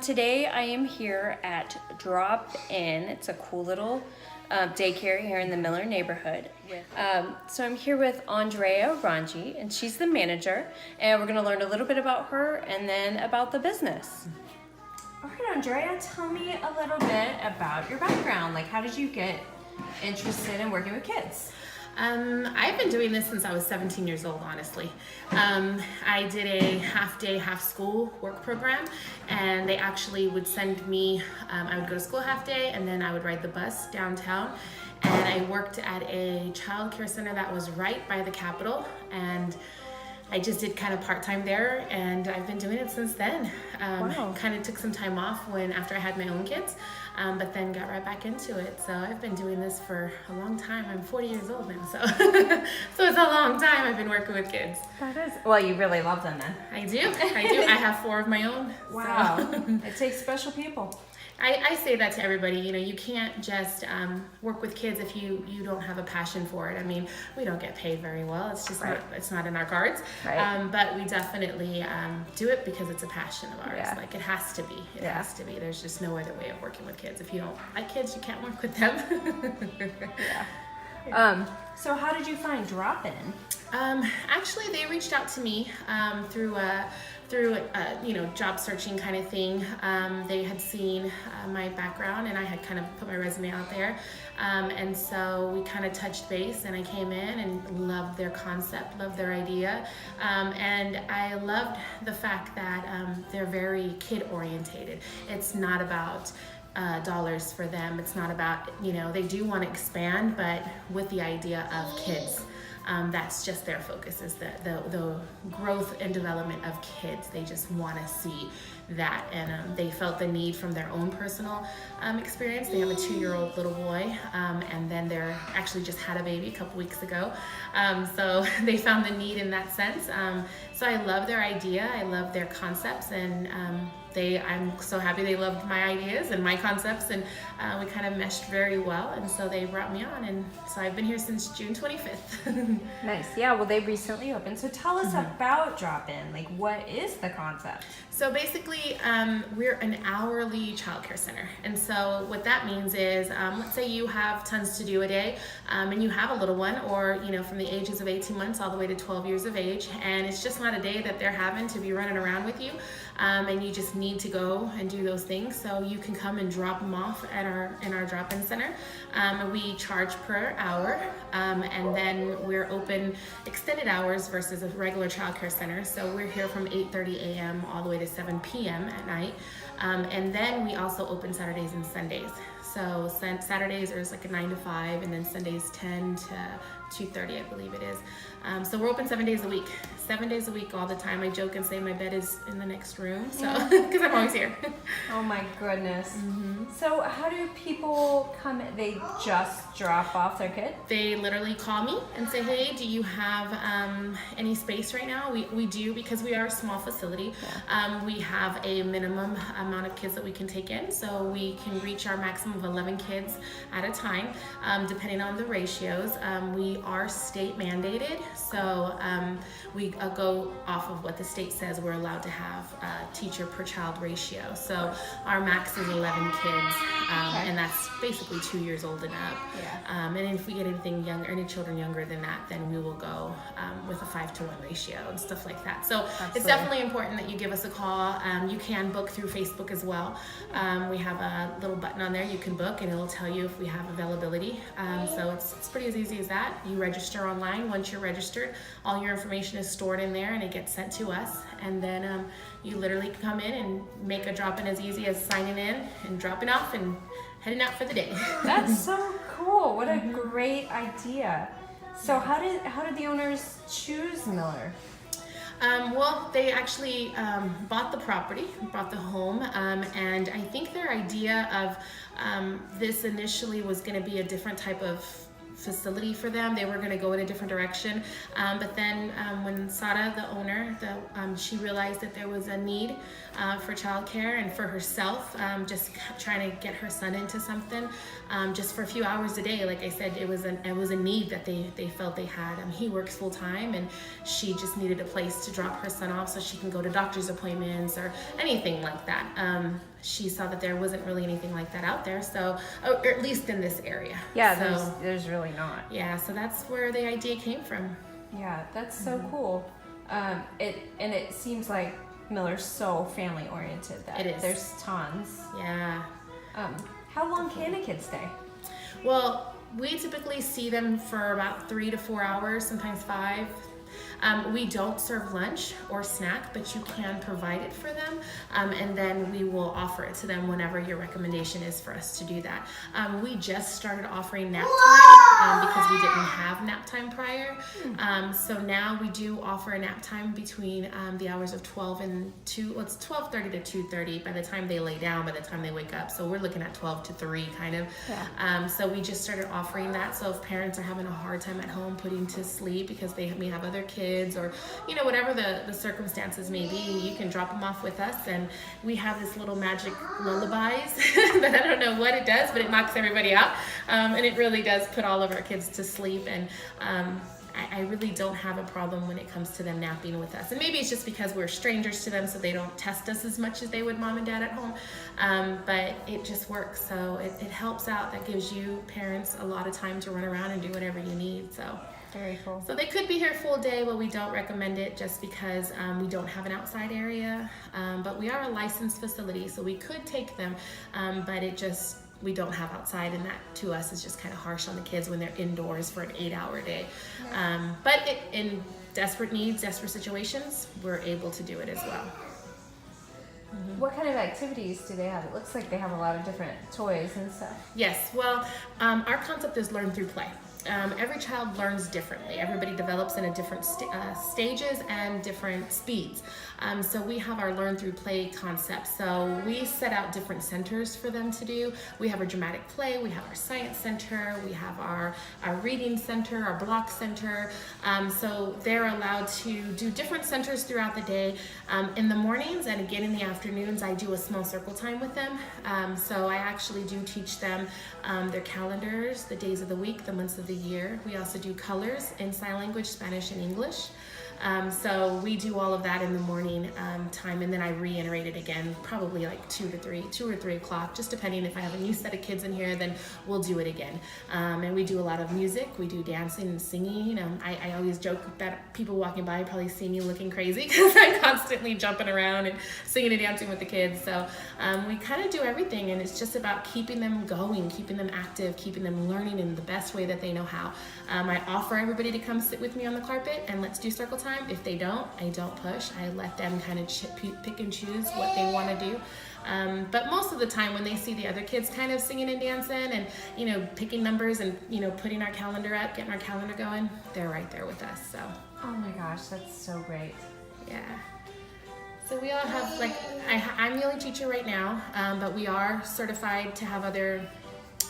Today I am here at Drop In. It's a cool little daycare here in the Mueller neighborhood. So I'm here with Andrea Ranji, and she's the manager, and we're going to learn a little bit about her and then about the business. All right, Andrea, tell me a little bit about your background. Like, how did you get interested in working with kids? I've been doing this since I was 17 years old, honestly. I did a half-day, half-school work program, and they actually would send me, I would go to school half-day, and then I would ride the bus downtown, and I worked at a child care center that was right by the Capitol, and I just did kind of part-time there, and I've been doing it since then. Wow. Kind of took some time off after I had my own kids, but then got right back into it. So I've been doing this for a long time. I'm 40 years old now, so so it's a long time I've been working with kids. That is, well, you really love them then. I do. I have 4 of my own. Wow. So. It takes special people. I say that to everybody, you can't just work with kids if you don't have a passion for it. I mean, we don't get paid very well. It's just Right. it's not in our cards. Right. But we definitely do it because it's a passion of ours. Yeah. Like, it has to be. It Yeah. has to be. There's just no other way of working with kids. If you don't like kids, you can't work with them. Yeah. So how did you find Drop In? Actually, they reached out to me through job searching kind of thing. They had seen my background, and I had kind of put my resume out there, and so we kind of touched base, and I came in and loved their concept, loved their idea, and I loved the fact that they're very kid orientated. It's not about dollars for them. It's not about, they do want to expand, but with the idea of kids. That's just their focus, is the growth and development of kids. They just want to see that, and they felt the need from their own personal experience. They have a 2-year-old little boy, and then they're actually just had a baby a couple weeks ago, so they found the need in that sense. So I love their idea, I love their concepts, and I'm so happy they loved my ideas and my concepts, and we kind of meshed very well, and so they brought me on, and so I've been here since June 25th. Nice. Yeah, well, they recently opened. So tell us about Drop In. Like, what is the concept? So basically, we're an hourly childcare center, and so what that means is, let's say you have tons to do a day, and you have a little one, or from the ages of 18 months all the way to 12 years of age, and it's just not a day that they're having to be running around with you, and you just need to go and do those things. So you can come and drop them off at in our drop-in center. We charge per hour, and then we're open extended hours versus a regular childcare center. So we're here from 8:30 a.m. all the way to 7 p.m. at night, and then we also open Saturdays and Sundays. So Saturdays there's like a 9 to 5, and then Sundays 10 to 2:30, I believe it is. So we're open 7 days a week. 7 days a week all the time. I joke and say my bed is in the next room, so because I'm always here. Oh my goodness. So how do people come? They just drop off their kid? They literally call me and say, hey, do you have any space right now? We do, because we are a small facility. We have a minimum amount of kids that we can take in, so we can reach our maximum of 11 kids at a time, depending on the ratios. We are state mandated, so we go off of what the state says we're allowed to have a teacher per child ratio. So our max is 11 kids, and that's basically 2 years old and up. And if we get anything younger, any children younger than that, then we will go with a 5-to-1 ratio and stuff like that. So it's definitely important that you give us a call. You can book through Facebook as well. We have a little button on there you can book, and it'll tell you if we have availability. So it's pretty as easy as that. You register online. Once you're registered, all your information is stored in there, and it gets sent to us, and then you literally come in and make a drop-in as easy as signing in and dropping off and heading out for the day. That's so cool. What a great idea. So how did the owners choose Mueller? Well, they actually bought the property, bought the home, and I think their idea of this initially was going to be a different type of facility for them. They were going to go in a different direction. But then when Sara, the owner, she realized that there was a need for childcare and for herself, just trying to get her son into something just for a few hours a day. Like I said, it was a need that they felt they had. He works full time, and she just needed a place to drop her son off so she can go to doctor's appointments or anything like that. She saw that there wasn't really anything like that out there, so, or at least in this area. Yeah, so, there's really not. Yeah, so that's where the idea came from. Yeah, that's so cool. It seems like Miller's so family oriented that It is. There's tons. Yeah. How long can a kid stay? Well, we typically see them for about 3 to 4 hours, sometimes 5. We don't serve lunch or snack, but you can provide it for them, and then we will offer it to them whenever your recommendation is for us to do that. We just started offering nap time because we didn't have nap time prior. So now we do offer a nap time between the hours of 12 and 2. Well, it's 12:30 to 2:30 by the time they lay down, by the time they wake up. So we're looking at 12 to 3 kind of. Yeah. So we just started offering that. So if parents are having a hard time at home putting to sleep because they may have other kids, or whatever the circumstances may be, you can drop them off with us, and we have this little magic lullabies that I don't know what it does, but it knocks everybody out, and it really does put all of our kids to sleep. And I really don't have a problem when it comes to them napping with us. And maybe it's just because we're strangers to them, so they don't test us as much as they would mom and dad at home. But it just works. So it helps out. That gives you parents a lot of time to run around and do whatever you need. So very cool. So they could be here full day, but we don't recommend it just because we don't have an outside area. But we are a licensed facility, so we could take them, but we don't have outside, and that to us is just kind of harsh on the kids when they're indoors for an 8-hour day. But in desperate needs, desperate situations, we're able to do it as well. What kind of activities do they have? It looks like they have a lot of different toys and stuff. Yes, well, our concept is learn through play. Every child learns differently. Everybody develops in a different stages and different speeds. So we have our learn through play concept. So we set out different centers for them to do. We have our dramatic play, we have our science center, we have our reading center, our block center. So they're allowed to do different centers throughout the day. In the mornings and again in the afternoons, I do a small circle time with them. So I actually do teach them their calendars, the days of the week, the months of the year. We also do colors in sign language, Spanish and English. So we do all of that in the morning time, and then I reiterate it again, probably like 2 or 3 o'clock, just depending. If I have a new set of kids in here, then we'll do it again. And we do a lot of music. We do dancing and singing. I always joke that people walking by probably see me looking crazy because I'm constantly jumping around and singing and dancing with the kids. So we kind of do everything, and it's just about keeping them going, keeping them active, keeping them learning in the best way that they know how. I offer everybody to come sit with me on the carpet and let's do circle time. If they don't, I don't push. I let them kind of pick and choose what they want to do. But most of the time when they see the other kids kind of singing and dancing and, picking numbers and, putting our calendar up, getting our calendar going, they're right there with us. So. Oh my gosh, that's so great. Yeah. So we all have, I'm the only teacher right now, but we are certified to have other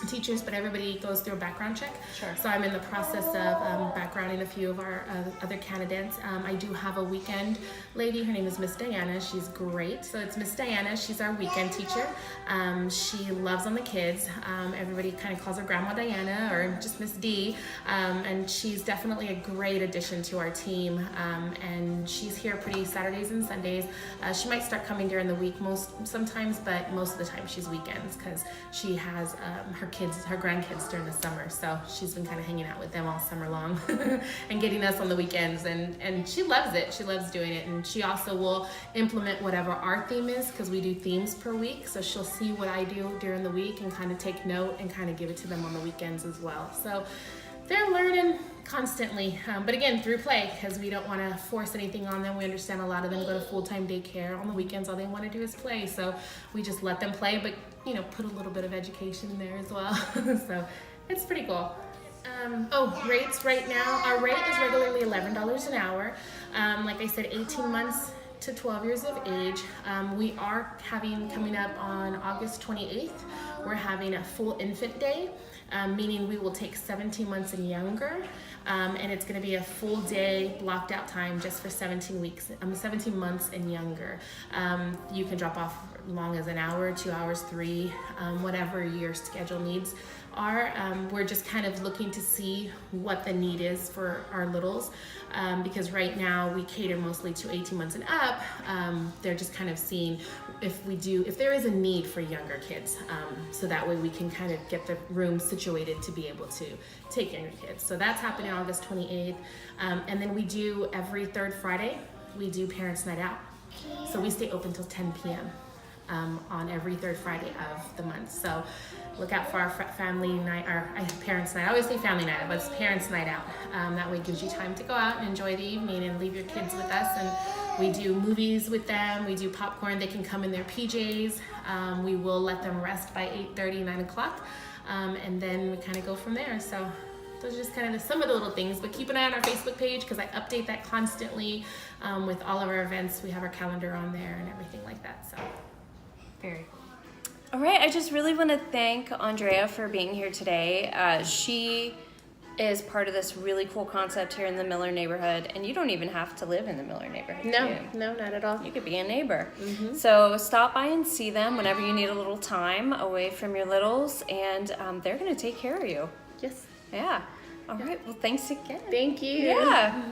teachers, but everybody goes through a background check. Sure. So I'm in the process of backgrounding a few of our other candidates. I do have a weekend lady. Her name is Miss Diana. She's great. So it's Miss Diana. She's our weekend teacher. She loves on the kids. Everybody kind of calls her Grandma Diana or just Miss D. And she's definitely a great addition to our team. And she's here pretty Saturdays and Sundays. She might start coming during the week sometimes, but most of the time she's weekends because she has her grandkids during the summer, so she's been kind of hanging out with them all summer long and getting us on the weekends, and she loves it. She loves doing it, and she also will implement whatever our theme is because we do themes per week, so she'll see what I do during the week and kind of take note and kind of give it to them on the weekends as well. So they're learning constantly, but again, through play, because we don't want to force anything on them. We understand a lot of them go to full-time daycare. On the weekends, all they want to do is play, so we just let them play, but put a little bit of education in there as well. So it's pretty cool. Rates right now, our rate is regularly $11 an hour. Like I said, 18 months to 12 years of age. We are coming up on August 28th. we're having a full infant day, meaning we will take 17 months and younger, and it's going to be a full day blocked out time just for 17 months and younger. You can drop off long as an hour, 2 hours, 3, whatever your schedule needs are. We're just kind of looking to see what the need is for our littles, because right now we cater mostly to 18 months and up. They're just kind of seeing if there is a need for younger kids, so that way we can kind of get the room situated to be able to take younger kids. So that's happening August 28th. And then we do every third Friday, we do Parents Night Out. So we stay open till 10 p.m. On every third Friday of the month. So look out for our family night, our parents night. I always say family night, but it's parents night out. That way it gives you time to go out and enjoy the evening and leave your kids with us. And we do movies with them. We do popcorn. They can come in their PJs. We will let them rest by 8:30, 9 o'clock. And then we kind of go from there. So those are just kind of some of the little things, but keep an eye on our Facebook page because I update that constantly with all of our events. We have our calendar on there and everything like that. So very cool. All right, I just really want to thank Andrea for being here today. She is part of this really cool concept here in the Mueller neighborhood, and you don't even have to live in the Mueller neighborhood. No, not at all. You could be a neighbor. Mm-hmm. So stop by and see them whenever you need a little time away from your littles, and they're going to take care of you. Yes. Yeah. All right, well, thanks again. Thank you. Yeah.